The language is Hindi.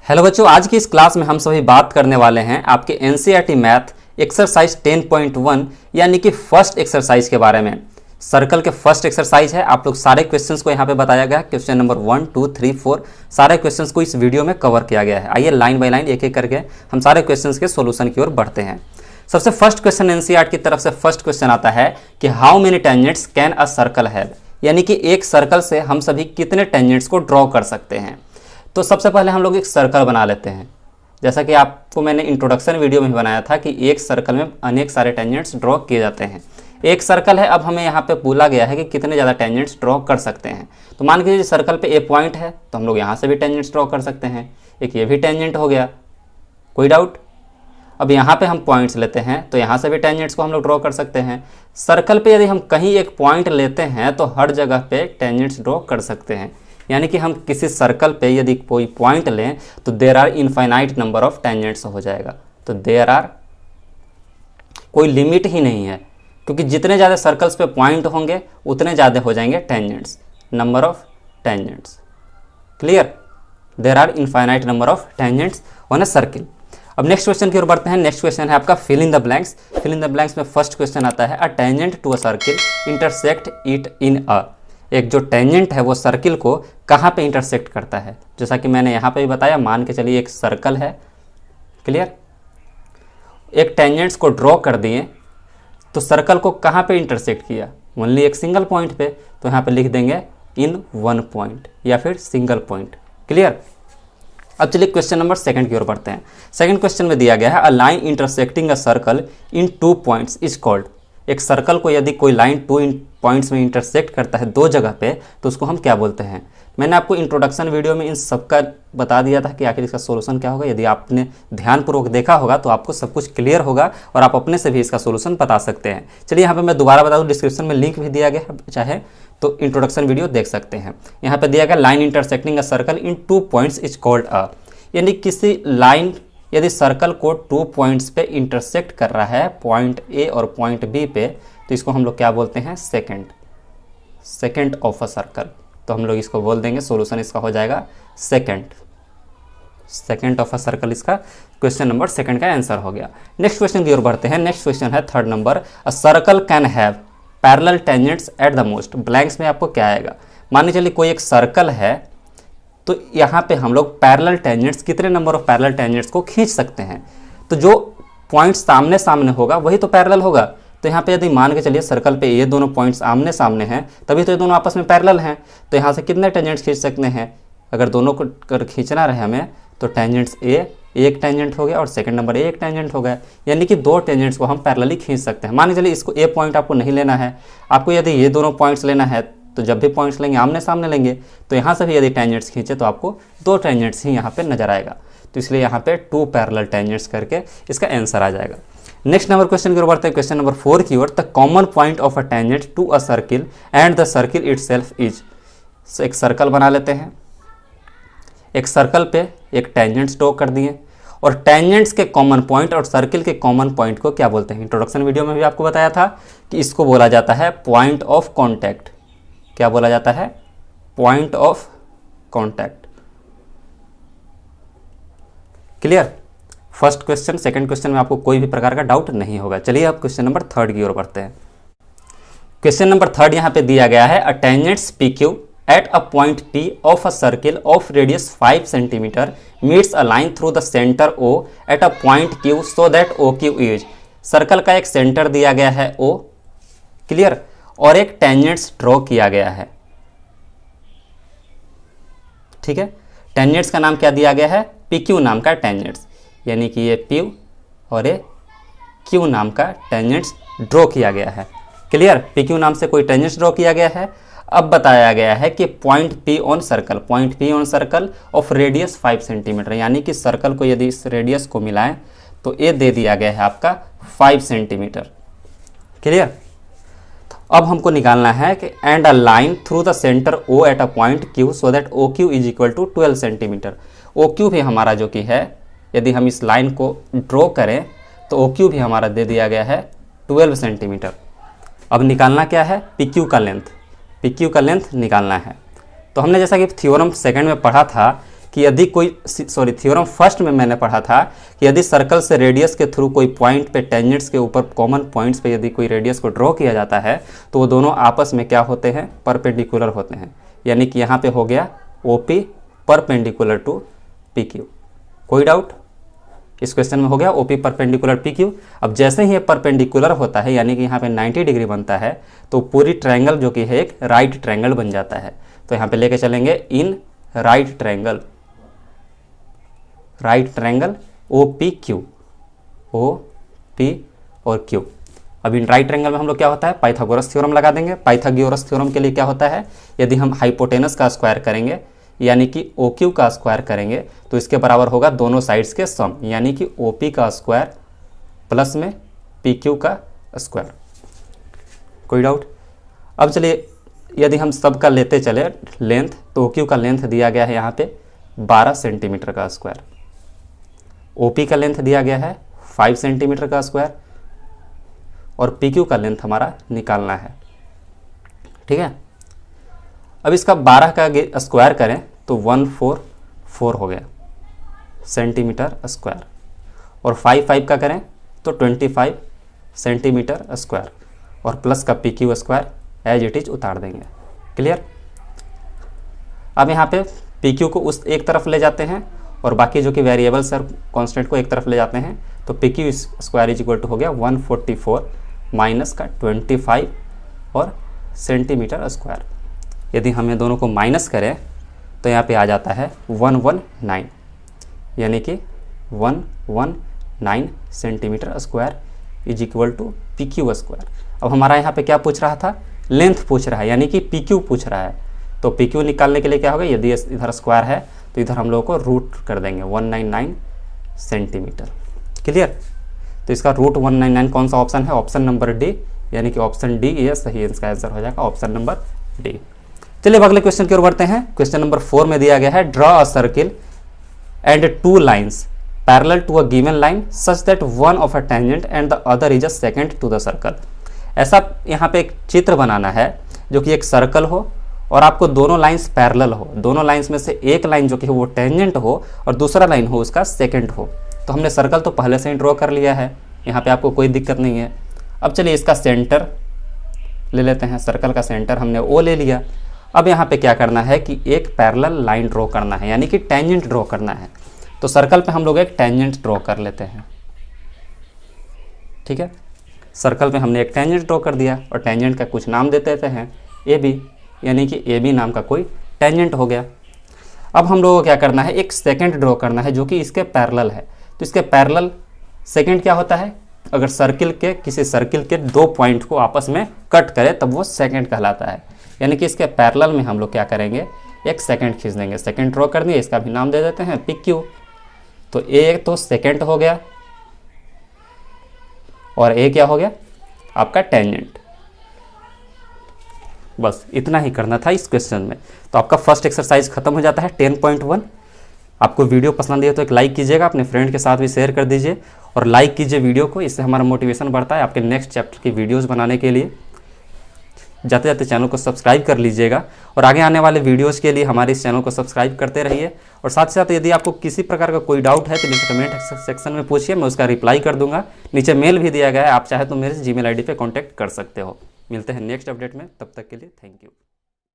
हेलो बच्चों, आज की इस क्लास में हम सभी बात करने वाले हैं आपके एनसीईआरटी मैथ एक्सरसाइज 10.1 यानी कि फर्स्ट एक्सरसाइज के बारे में। सर्कल के फर्स्ट एक्सरसाइज है। आप लोग सारे क्वेश्चंस को यहाँ पे बताया गया है। क्वेश्चन नंबर 1, 2, 3, 4 सारे क्वेश्चंस को इस वीडियो में कवर किया गया है। आइए लाइन बाय लाइन एक एक करके हम सारे क्वेश्चंस के सोल्यूशन की ओर बढ़ते हैं। सबसे फर्स्ट क्वेश्चन एनसीईआरटी की तरफ से फर्स्ट क्वेश्चन आता है कि how many tangents can a circle have, यानी कि एक सर्कल से हम सभी कितने टेंजेंट्स को ड्रॉ कर सकते हैं। तो सबसे पहले हम लोग एक सर्कल बना लेते हैं। जैसा कि आपको मैंने इंट्रोडक्शन वीडियो में बनाया था कि एक सर्कल में अनेक सारे टेंजेंट्स ड्रॉ किए जाते हैं। एक सर्कल है, अब हमें यहाँ पे बोला गया है कि कितने ज़्यादा टेंजेंट्स ड्रॉ कर सकते हैं। तो मान के सर्कल पे ए पॉइंट है तो हम लोग यहाँ से भी टेंजेंट्स ड्रॉ कर सकते हैं। एक ये भी टेंजेंट हो गया, कोई डाउट। अब यहाँ पे हम पॉइंट्स लेते हैं तो यहाँ से भी टेंजेंट्स को हम लोग ड्रॉ कर सकते हैं। सर्कल पे यदि हम कहीं एक पॉइंट लेते हैं तो हर जगह पे टेंजेंट्स ड्रॉ कर सकते हैं। यानी कि हम किसी सर्कल पे यदि कोई पॉइंट लें तो there are infinite number of tangents हो जाएगा। तो देयर आर कोई लिमिट ही नहीं है, क्योंकि जितने ज़्यादा सर्कल्स पे पॉइंट होंगे उतने ज़्यादा हो जाएंगे tangents, number of tangents. Clear? There are infinite number of tangents on a circle. अब नेक्स्ट क्वेश्चन की ओर बढ़ते हैं। नेक्स्ट क्वेश्चन है आपका fill in the blanks. Fill in the blanks में फर्स्ट क्वेश्चन आता है a tangent to a circle intersect it in a. एक जो टेंजेंट है वो सर्किल को कहाँ पे इंटरसेक्ट करता है। जैसा कि मैंने यहाँ पे भी बताया, मान के चलिए एक सर्कल है। क्लियर? एक टेंजेंट्स को ड्रॉ कर दिए तो सर्कल को कहाँ पे इंटरसेक्ट किया, ओनली एक सिंगल पॉइंट पे। तो यहाँ पे लिख देंगे इन वन पॉइंट या फिर सिंगल पॉइंट। क्लियर? अब चलिए क्वेश्चन नंबर सेकंड की ओर बढ़ते हैं। सेकंड क्वेश्चन में दिया गया है a line intersecting a circle in 2 points is called. एक सर्कल को यदि कोई लाइन 2 पॉइंट्स में इंटरसेक्ट करता है 2 जगह पे तो उसको हम क्या बोलते हैं। मैंने आपको इंट्रोडक्शन वीडियो में इन सबका बता दिया था कि आखिर इसका सोल्यूशन क्या होगा। यदि आपने ध्यानपूर्वक देखा होगा तो आपको सब कुछ क्लियर होगा और आप अपने से भी इसका सोल्यूशन बता सकते हैं। चलिए यहाँ पे मैं दोबारा बता दूँ, डिस्क्रिप्शन में लिंक भी दिया गया है, चाहे तो इंट्रोडक्शन वीडियो देख सकते हैं। यहाँ पे दिया गया line intersecting a circle in 2 points is called a, यानी किसी लाइन यदि सर्कल को 2 पॉइंट्स पे इंटरसेक्ट कर रहा है, पॉइंट ए और पॉइंट बी पे, तो इसको हम लोग क्या बोलते हैं, सेकेंड ऑफ अ सर्कल। तो हम लोग इसको बोल देंगे, सॉल्यूशन इसका हो जाएगा सेकेंड ऑफ अ सर्कल। इसका क्वेश्चन नंबर सेकंड का आंसर हो गया। नेक्स्ट क्वेश्चन की ओर बढ़ते हैं। नेक्स्ट क्वेश्चन है third number a circle can have parallel tangents at the most. Blanks में आपको क्या आएगा, मान चलिए कोई एक सर्कल है तो यहाँ पे हम लोग पैरेलल टेंजेंट्स, कितने नंबर ऑफ पैरेलल टेंजेंट्स को खींच सकते हैं। तो जो पॉइंट सामने सामने होगा वही तो पैरेलल होगा। तो यहाँ पे यदि मान के चलिए सर्कल पे ये दोनों पॉइंट्स आमने सामने हैं तभी तो ये दोनों आपस में पैरेलल हैं। तो यहाँ से कितने टेंजेंट्स खींच सकते हैं, अगर दोनों को खींचना रहे हमें तो टेंजेंट्स ए एक टेंजेंट हो गया और सेकंड नंबर एक टेंजेंट हो गया, यानी कि 2 टेंजेंट्स को हम पैरेलली खींच सकते हैं। मान के चलिए इसको ए पॉइंट आपको नहीं लेना है, आपको यदि ये दोनों पॉइंट्स लेना है तो जब भी पॉइंट्स लेंगे आमने सामने लेंगे, तो यहाँ से भी यदि टेंजेंट्स खींचे तो आपको 2 टेंजेंट्स ही यहाँ पे नजर आएगा। तो इसलिए यहाँ पे 2 पैरेलल टेंजेंट्स करके इसका आंसर आ जाएगा। नेक्स्ट नंबर क्वेश्चन की ओर बढ़ते हैं, क्वेश्चन नंबर 4 की ओर। The common point of a tangent to a circle and the circle itself is. एक सर्कल बना लेते हैं, एक सर्कल पे एक टेंजेंट्स ड्रॉ कर दिए और टेंजेंट्स के कॉमन पॉइंट और सर्किल के कॉमन पॉइंट को क्या बोलते हैं। इंट्रोडक्शन वीडियो में भी आपको बताया था कि इसको बोला जाता है पॉइंट ऑफ कॉन्टैक्ट। क्या बोला जाता है, point of contact. Clear? First question second question में आपको कोई भी प्रकार का डाउट नहीं होगा। चलिए अब क्वेश्चन नंबर 3 की ओर बढ़ते हैं। क्वेश्चन नंबर 3 यहाँ पे दिया गया है a tangents P Q at a point P of a circle of radius 5 centimetre meets a line through the centre O at a point Q so that O Q is. Circle का एक सेंटर दिया गया है ओ, क्लियर, और एक टेंजेंट्स ड्रॉ किया गया है। ठीक है, टेंजेंट्स का नाम क्या दिया गया है, पी क्यू नाम का टेंजेंट्स, यानी कि ये पी और ये क्यू नाम का टेंजेंट्स ड्रॉ किया गया है। क्लियर? पी क्यू नाम से कोई टेंजेंट्स ड्रॉ किया गया है। अब बताया गया है कि point P on circle of radius 5 centimetre, यानी कि सर्कल को यदि इस रेडियस को मिलाएं तो ये दे दिया गया है आपका 5 सेंटीमीटर। क्लियर? अब हमको निकालना है कि and a line through the centre O at a point Q so that O Q is equal to 12 centimetre. O Q भी हमारा जो कि है, यदि हम इस लाइन को ड्रॉ करें तो ओ क्यू भी हमारा दे दिया गया है 12 सेंटीमीटर। अब निकालना क्या है, पी क्यू का लेंथ, पी क्यू का लेंथ निकालना है। तो हमने जैसा कि थ्योरम सेकंड में पढ़ा था कि यदि कोई थ्योरम फर्स्ट में मैंने पढ़ा था कि यदि सर्कल से रेडियस के थ्रू कोई पॉइंट पे टेंजेंट्स के ऊपर कॉमन पॉइंट्स पे यदि कोई रेडियस को ड्रॉ किया जाता है तो वो दोनों आपस में क्या होते हैं, परपेंडिकुलर होते हैं। यानी कि यहाँ पे हो गया OP परपेंडिकुलर टू PQ। कोई डाउट? इस क्वेश्चन में हो गया OP परपेंडिकुलर PQ। अब जैसे ही ये परपेंडिकुलर होता है यानी कि यहाँ पे 90 डिग्री बनता है तो पूरी ट्रायंगल जो कि है एक राइट ट्रायंगल बन जाता है। तो यहाँ पे लेके चलेंगे in right triangle OPQ, OP और Q। अब इन राइट ट्रायंगल में हम लोग क्या होता है, पाइथागोरस थ्योरम लगा देंगे। पाइथागोरस थ्योरम के लिए क्या होता है, यदि हम हाइपोटेनस का स्क्वायर करेंगे यानी कि OQ का स्क्वायर करेंगे तो इसके बराबर होगा दोनों साइड्स के सम, यानी कि OP का स्क्वायर प्लस में PQ का स्क्वायर। कोई डाउट? अब चलिए यदि हम सब का लेते चले लेंथ, तो OQ का लेंथ दिया गया है यहाँ पे 12 सेंटीमीटर का स्क्वायर, OP का लेंथ दिया गया है 5 सेंटीमीटर का स्क्वायर और PQ का लेंथ हमारा निकालना है। ठीक है, अब इसका 12 का स्क्वायर करें तो 144 हो गया सेंटीमीटर स्क्वायर और 5 का करें तो 25 सेंटीमीटर स्क्वायर और प्लस का PQ square as it is उतार देंगे। क्लियर? अब यहाँ पे PQ को उस एक तरफ ले जाते हैं और बाकी जो कि वेरिएबल्स और कांस्टेंट को एक तरफ ले जाते हैं तो PQ square is equal to हो गया 144 माइनस का 25 और सेंटीमीटर स्क्वायर। यदि हमें दोनों को माइनस करें तो यहाँ पे आ जाता है 119, यानी कि 119 centimetre square is equal to PQ square. अब हमारा यहाँ पे क्या पूछ रहा था, लेंथ पूछ रहा है, यानी कि PQ पूछ रहा है। तो PQ निकालने के लिए क्या होगा, यदि इधर स्क्वायर है तो इधर हम लोगों को रूट कर देंगे 199 सेंटीमीटर। क्लियर? तो इसका रूट 199 कौन सा ऑप्शन है, ऑप्शन नंबर डी, यानी कि ऑप्शन डी ये सही इसका आंसर हो जाएगा, ऑप्शन नंबर डी। चलिए अगले क्वेश्चन की ओर बढ़ते हैं। क्वेश्चन नंबर 4 में दिया गया है draw a circle and 2 lines parallel to a given line such that one of a tangent and the other is a secant to the circle. ऐसा यहाँ पे एक चित्र बनाना है जो कि एक सर्कल हो और आपको दोनों लाइंस पैरेलल हो, दोनों लाइंस में से एक लाइन जो कि वो टेंजेंट हो और दूसरा लाइन हो उसका सेकंड हो। तो हमने सर्कल तो पहले से ही ड्रॉ कर लिया है, यहाँ पे आपको कोई दिक्कत नहीं है। अब चलिए इसका सेंटर ले लेते हैं, सर्कल का सेंटर हमने O ले लिया। अब यहाँ पे क्या करना है कि एक पैरेलल लाइन ड्रॉ करना है, यानी कि टेंजेंट ड्रॉ करना है। तो सर्कल पे हम लोग एक टेंजेंट ड्रॉ कर लेते हैं। ठीक है, सर्कल पे हमने एक टेंजेंट ड्रॉ कर दिया और टेंजेंट का कुछ नाम दे देते हैं AB, यानी कि AB नाम का कोई टेंजेंट हो गया। अब हम लोगों को क्या करना है, एक सेकंड ड्रॉ करना है जो कि इसके पैरेलल है। तो इसके पैरेलल सेकंड क्या होता है, अगर सर्किल के किसी सर्किल के 2 पॉइंट को आपस में कट करे तब वो सेकंड कहलाता है। यानी कि इसके पैरेलल में हम लोग क्या करेंगे, एक सेकंड खींच देंगे, सेकंड ड्रॉ कर दिए, इसका भी नाम दे देते हैं PQ। तो A तो सेकंड हो गया और A क्या हो गया, आपका टेंजेंट। बस इतना ही करना था इस क्वेश्चन में। तो आपका फर्स्ट एक्सरसाइज खत्म हो जाता है 10.1। आपको वीडियो पसंद है तो एक लाइक कीजिएगा, अपने फ्रेंड के साथ भी शेयर कर दीजिए और लाइक कीजिए वीडियो को, इससे हमारा मोटिवेशन बढ़ता है आपके नेक्स्ट चैप्टर की वीडियोस बनाने के लिए। जाते जाते चैनल को सब्सक्राइब कर लीजिएगा और आगे आने वाले वीडियोस के लिए हमारे इस चैनल को सब्सक्राइब करते रहिए। और साथ ही साथ यदि आपको किसी प्रकार का कोई डाउट है तो नीचे कमेंट सेक्शन में पूछिए, मैं उसका रिप्लाई कर दूंगा। नीचे मेल भी दिया गया है, आप चाहे तो मेरे Gmail ID पे कॉन्टैक्ट कर सकते हो। मिलते हैं नेक्स्ट अपडेट में, तब तक के लिए थैंक यू।